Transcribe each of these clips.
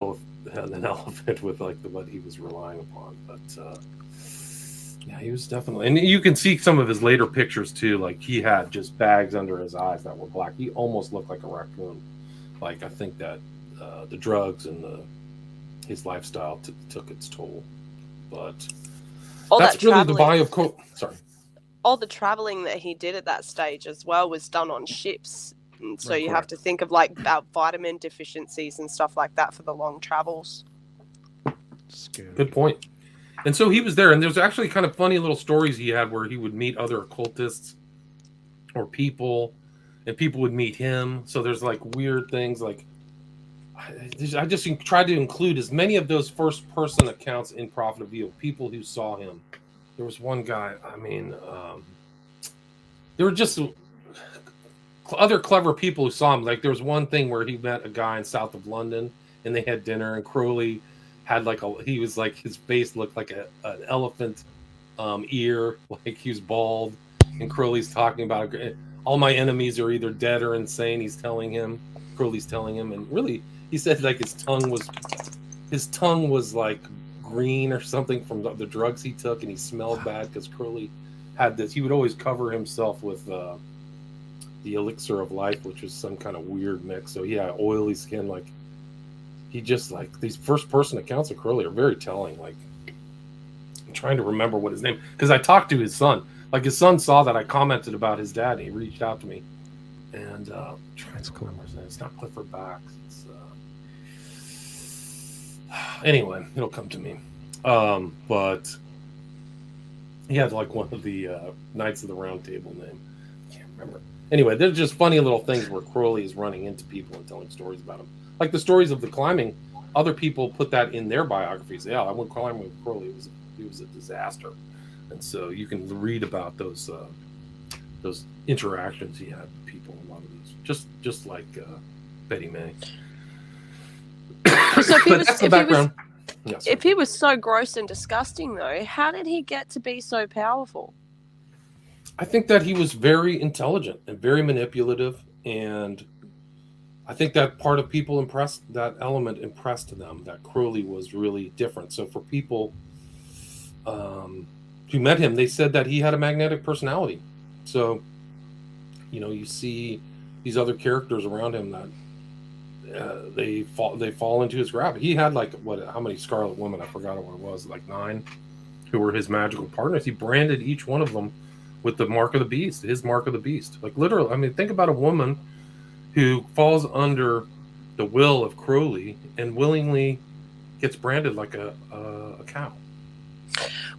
an elephant with like what he was relying upon. But yeah, he was definitely, and you can see some of his later pictures too. Like he had just bags under his eyes that were black. He almost looked like a raccoon. Like I think that the drugs and his lifestyle took its toll. But All that's that really the traveling, Sorry. all the traveling that he did at that stage as well was done on ships. And so Right, you have correct. to think of like about vitamin deficiencies and stuff like that for the long travels. Scary. Good point. And so he was there, and there's actually kind of funny little stories he had where he would meet other occultists or people, and people would meet him. So there's like weird things. Like I just tried to include as many of those first person accounts in Prophet of Evil, people who saw him. There was one guy. I mean, there were just other clever people who saw him. Like there was one thing where he met a guy in south of London, and they had dinner, and Crowley had like he was like his face looked like an elephant ear, like he was bald, and Crowley's talking about all my enemies are either dead or insane. Crowley's telling him, and really he said like his tongue was like green or something from the drugs he took, and he smelled bad because Crowley had this. He would always cover himself with the elixir of life, which was some kind of weird mix. So yeah, oily skin. Like he just like these first person accounts of Crowley are very telling. Like I'm trying to remember what his name, because I talked to his son. Like his son saw that I commented about his dad, and he reached out to me. And That's cool. His name. It's not Clifford Bax. It's anyway, it'll come to me. But he had like one of the Knights of the Round Table name. I can't remember. Anyway, there's just funny little things where Crowley is running into people and telling stories about him. Like the stories of the climbing, other people put that in their biographies. Yeah, I went climbing with Crowley. It was a disaster. And so you can read about those interactions he had with people. A lot of these, just like Betty May. So That's the background. If he was so gross and disgusting, though, how did he get to be so powerful? I think that he was very intelligent and very manipulative, and I think that part of people that element impressed them, that Crowley was really different. So for people who met him, they said that he had a magnetic personality. So, you see these other characters around him that they fall into his grab. He had like how many Scarlet Women? I forgot what it was, like 9, who were his magical partners. He branded each one of them with the mark of the beast, his mark of the beast. Like literally, I mean, think about a woman who falls under the will of Crowley and willingly gets branded like a cow.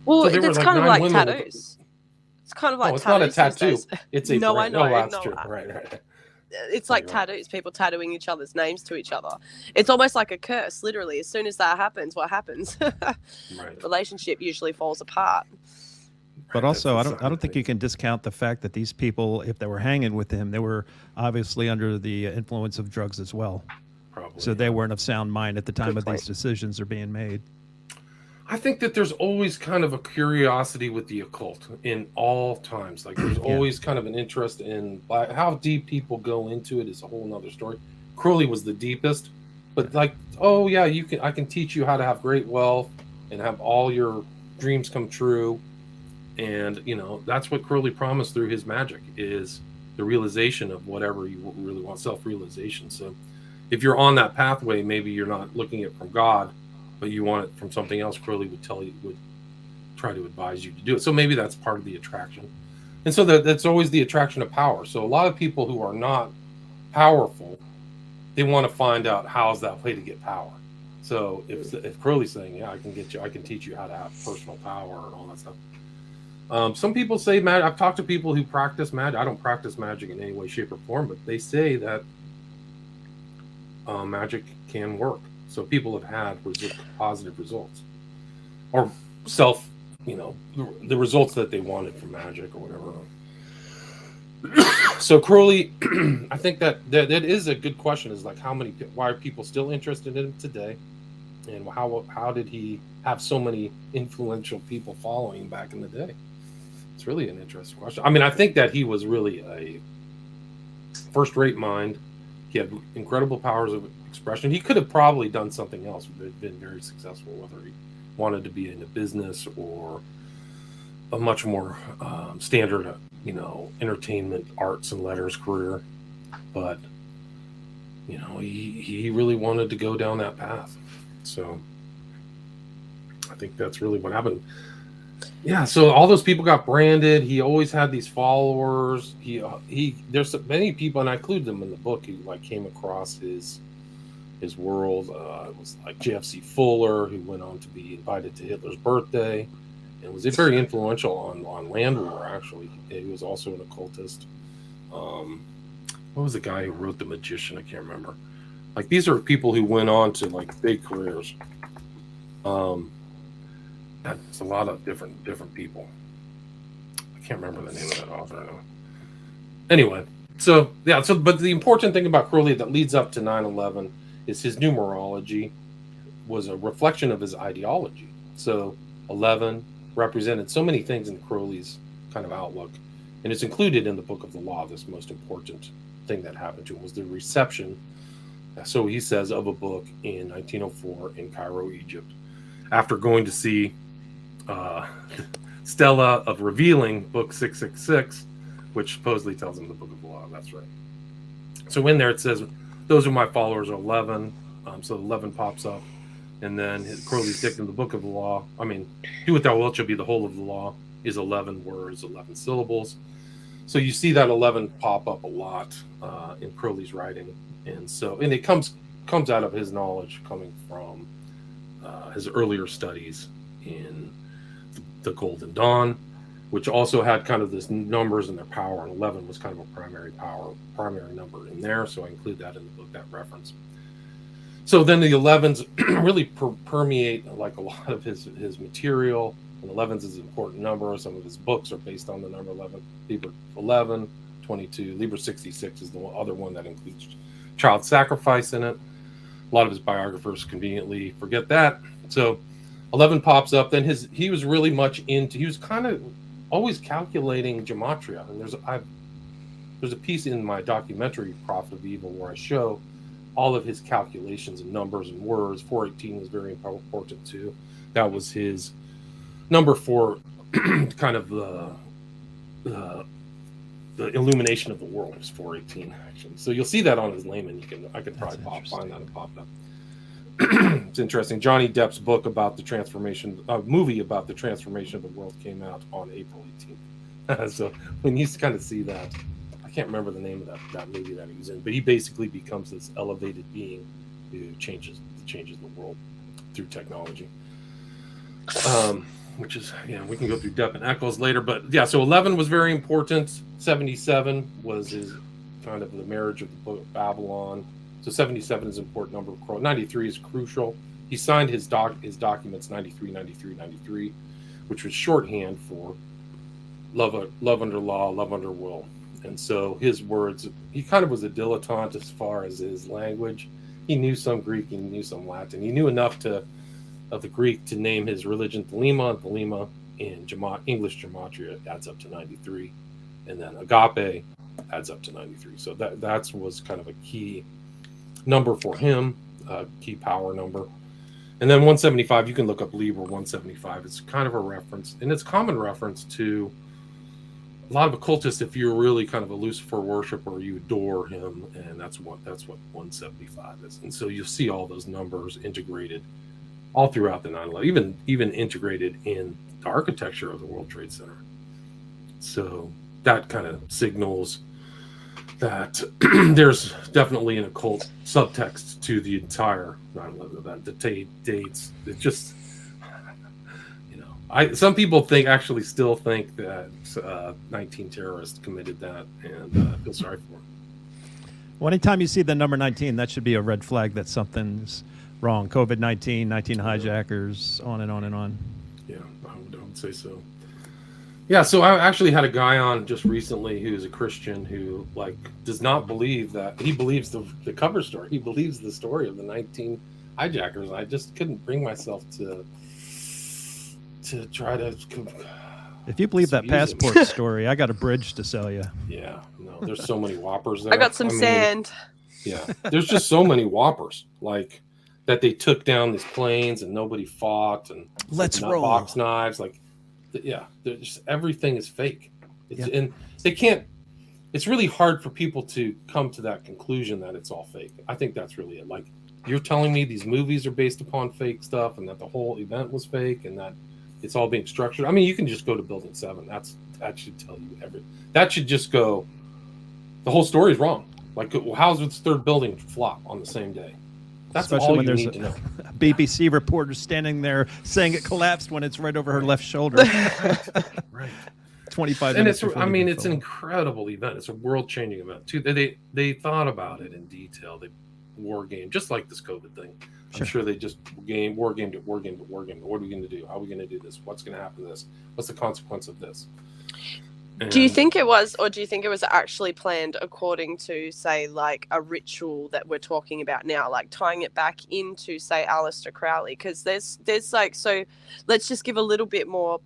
Well, so it's kind of like tattoos. It's kind of like it's tattoos. Not a tattoo. It's a no, brand. I know. Oh, that's true. Right. It's like tattoos, people tattooing each other's names to each other. It's almost like a curse, literally. As soon as that happens, what happens? Right. The relationship usually falls apart. But also, I don't think you can discount the fact that these people, if they were hanging with him, they were obviously under the influence of drugs as well. Probably. So they weren't of sound mind at the time of these decisions are being made. I think that there's always kind of a curiosity with the occult in all times. Like there's always kind of an interest in how deep people go into it is a whole nother story. Crowley was the deepest, but like, oh yeah, I can teach you how to have great wealth and have all your dreams come true. And that's what Crowley promised through his magic, is the realization of whatever you really want, self-realization. So if you're on that pathway, maybe you're not looking at it from God, but you want it from something else, Crowley would try to advise you to do it. So maybe that's part of the attraction. And so that's always the attraction of power. So a lot of people who are not powerful, they want to find out how's that way to get power. So if Crowley's saying, yeah, I can teach you how to have personal power and all that stuff. Some people say magic. I've talked to people who practice magic. I don't practice magic in any way, shape, or form, but they say that magic can work. So people have had positive results, or the results that they wanted from magic or whatever. So Crowley, I think that is a good question. Is like why are people still interested in him today, and how did he have so many influential people following back in the day? It's really an interesting question. I mean, I think that he was really a first-rate mind. He had incredible powers of expression. He could have probably done something else, been very successful, whether he wanted to be in a business or a much more standard, entertainment, arts and letters career. But, he really wanted to go down that path. So I think that's really what happened. Yeah, so all those people got branded. He always had these followers. There's many people, and I include them in the book, who came across his world. It was like JFC Fuller, who went on to be invited to Hitler's birthday, and was very influential on land war. Actually, he was also an occultist. What was the guy who wrote The Magician? I can't remember. These are people who went on to big careers. It's a lot of different people. I can't remember the name of that author now. Anyway, but the important thing about Crowley that leads up to 9/11 is his numerology was a reflection of his ideology. So 11 represented so many things in Crowley's kind of outlook, and it's included in the Book of the Law. This most important thing that happened to him was the reception, so he says, of a book in 1904 in Cairo, Egypt, after going to see Stella of Revealing, book 666, which supposedly tells him the Book of the Law. That's right. So in there it says, those are my followers, are 11. So 11 pops up, and then Crowley's dictum, the Book of the Law. Do what thou wilt shall be the whole of the law, is 11 words, 11 syllables. So you see that 11 pop up a lot in Crowley's writing, and it comes out of his knowledge coming from his earlier studies in the Golden Dawn, which also had kind of this numbers and their power, and 11 was kind of a primary number in there. So I include that in the book, that reference. So then the 11s really permeate a lot of his material. And 11s is an important number. Some of his books are based on the number 11. Liber 11, 22. Liber 66 is the other one that includes child sacrifice in it. A lot of his biographers conveniently forget that. So 11 pops up. Then he was really much he was kind of always calculating gematria. And there's a piece in my documentary, Prophet of Evil, where I show all of his calculations and numbers and words. 418 was very important too. That was his number for kind of the illumination of the world, was 418 actually. So you'll see that on his layman. I could probably find that and pop up. It's interesting. Johnny Depp's book about the transformation, movie about the transformation of the world, came out on April 18th. So when you kind of see that, I can't remember the name of that movie that he was in, but he basically becomes this elevated being who changes the world through technology. Which is, we can go through Depp and Eccles later, but so 11 was very important. 77 was his kind of the marriage of the Book of Babylon. So 77 is an important number. 93 is crucial. He signed his documents 93, 93, 93, which was shorthand for love under law, love under will. And so his words, he kind of was a dilettante as far as his language. He knew some Greek, he knew some Latin. He knew enough of the Greek to name his religion Thelema, and Thelema in English gematria adds up to 93. And then agape adds up to 93. So that was kind of a key number for him, key power number. And then 175, you can look up Liber 175. It's kind of a reference, and it's a common reference to a lot of occultists. If you're really kind of a Lucifer worshiper, you adore him, and that's what 175 is. And so you'll see all those numbers integrated all throughout the 9/11, even integrated in the architecture of the World Trade Center. So that kind of signals that there's definitely an occult subtext to the entire 9/11 event. The dates, it just, some people still think that 19 terrorists committed that, and I feel sorry for them. Well, anytime you see the number 19, that should be a red flag that something's wrong. COVID-19, 19 hijackers, on and on and on. Yeah, I would say so. Yeah, so I actually had a guy on just recently who's a Christian who does not believe that. He believes the cover story. He believes the story of the 19 hijackers. I just couldn't bring myself to try to. If you believe that passport story, I got a bridge to sell you. Yeah, no, there's so many whoppers there. I got some sand. Yeah, there's just so many whoppers like that they took down these planes and nobody fought and Let's roll. box knives. Like, yeah, there's everything is fake. It's, Yep. And they can't. It's really hard for people to come to that conclusion that it's all fake. I think that's really it. Like, you're telling me these movies are based upon fake stuff and that the whole event was fake and that it's all being structured. I mean, you can just go to Building 7. That should tell you everything. That should just go, the whole story is wrong. Like, how's its third building flop on the same day? That's Especially all when you there's need to know. a BBC reporter standing there saying it collapsed when it's right over her left shoulder. Right. 25 And minutes. it's, before I the mean, event it's an fell. incredible event. It's a world-changing event too. They thought about it in detail. They war game, just like this COVID thing. Sure. I'm sure they just war gamed it. What are we going to do? How are we going to do this? What's going to happen to this? What's the consequence of this? And Do you think it was, or do you think it was actually planned according to, say, like a ritual that we're talking about now, like tying it back into, say, Aleister Crowley? Because there's like, so let's just give a little bit more,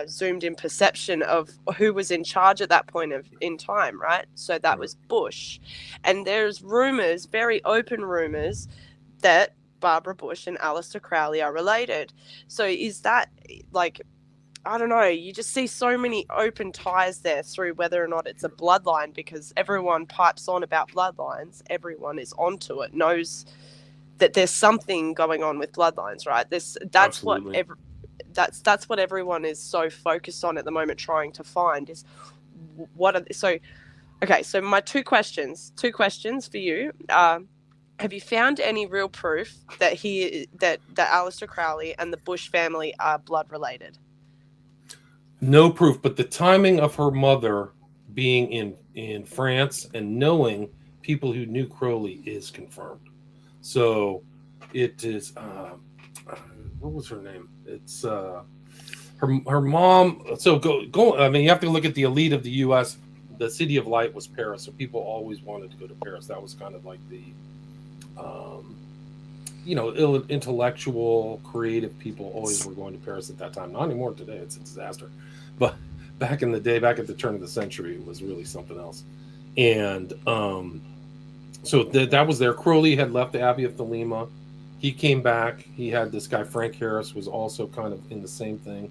zoomed in perception of who was in charge at that point in time, right? So that was Bush, and there's rumors, very open rumors, that Barbara Bush and Aleister Crowley are related. So is that like, I don't know, you just see so many open ties there through whether or not it's a bloodline, because everyone pipes on about bloodlines. Everyone is onto it, knows that there's something going on with bloodlines, right? That's Absolutely. that's what everyone is so focused on at the moment, trying to find is what are so. Okay, so my two questions for you. Have you found any real proof that that Aleister Crowley and the Bush family are blood related? No proof, but the timing of her mother being in France and knowing people who knew Crowley is confirmed. So it is. What was her name? It's her mom. So go. I mean, you have to look at the elite of the U.S. The city of light was Paris, so people always wanted to go to Paris. That was kind of like the, intellectual, creative people always were going to Paris at that time. Not anymore today; it's a disaster. But back in the day, back at the turn of the century, it was really something else. And so that was there. Crowley had left the Abbey of Thelema. He came back. He had this guy, Frank Harris, was also kind of in the same thing.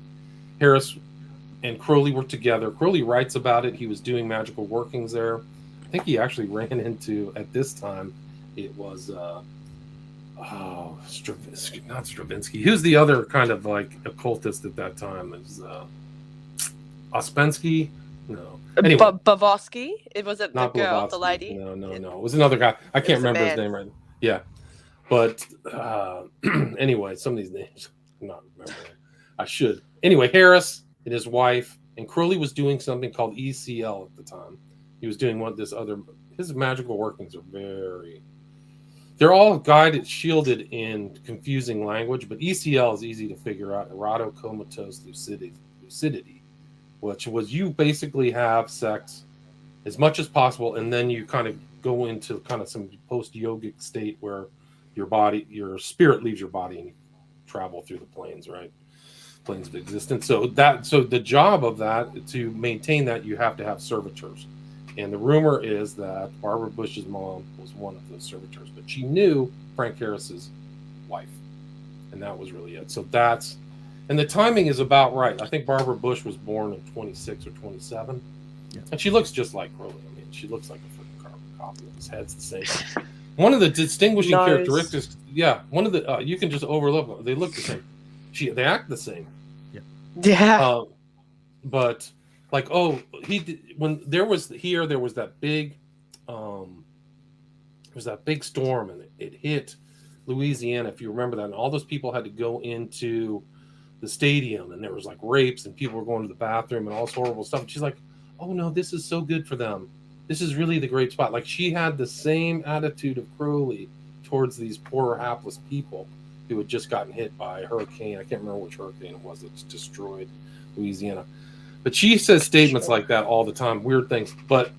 Harris and Crowley were together. Crowley writes about it. He was doing magical workings there. I think he actually ran into, at this time, it was, Stravinsky, not Stravinsky. Who's the other kind of like occultist at that time? It was Ouspensky? No. Anyway, Blavatsky? It was it the not girl, the Blavatsky. lady? No. It was another guy. I can't remember his name right now. Yeah. But anyway, some of these names I'm not remembering. I should. Anyway, Harris and his wife, and Crowley was doing something called ECL at the time. He was doing his magical workings are they're all guided, shielded in confusing language, but ECL is easy to figure out. Eratocomatose lucidity, which was you basically have sex as much as possible, and then you kind of go into kind of some post-yogic state where your spirit leaves your body and you travel through the planes, right? Planes of existence. So the job of that, to maintain that, you have to have servitors. And the rumor is that Barbara Bush's mom was one of those servitors, but she knew Frank Harris's wife, and that was really it. So and the timing is about right. I think Barbara Bush was born in 26 or 27, and she looks just like Crowley. I mean, she looks like a freaking carbon copy. His head's the same. One of the distinguishing characteristics, one of the you can just overlook them. They look the same. They act the same. Yeah. But like, when there was that big, storm and it hit Louisiana, if you remember that, and all those people had to go into the stadium, and there was like rapes and people were going to the bathroom and all this horrible stuff. And she's like, oh no, this is so good for them. This is really the great spot. Like, she had the same attitude of Crowley towards these poor, hapless people who had just gotten hit by a hurricane. I can't remember which hurricane it was that destroyed Louisiana. But she says statements like that all the time, weird things. But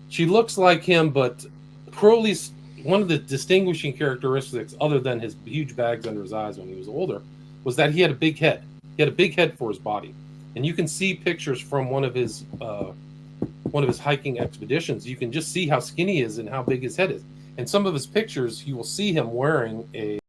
she looks like him, but Crowley's, one of the distinguishing characteristics, other than his huge bags under his eyes when he was older, was that he had a big head. He had a big head for his body. And you can see pictures from one of his one of his hiking expeditions, you can just see how skinny he is and how big his head is. In some of his pictures, you will see him wearing a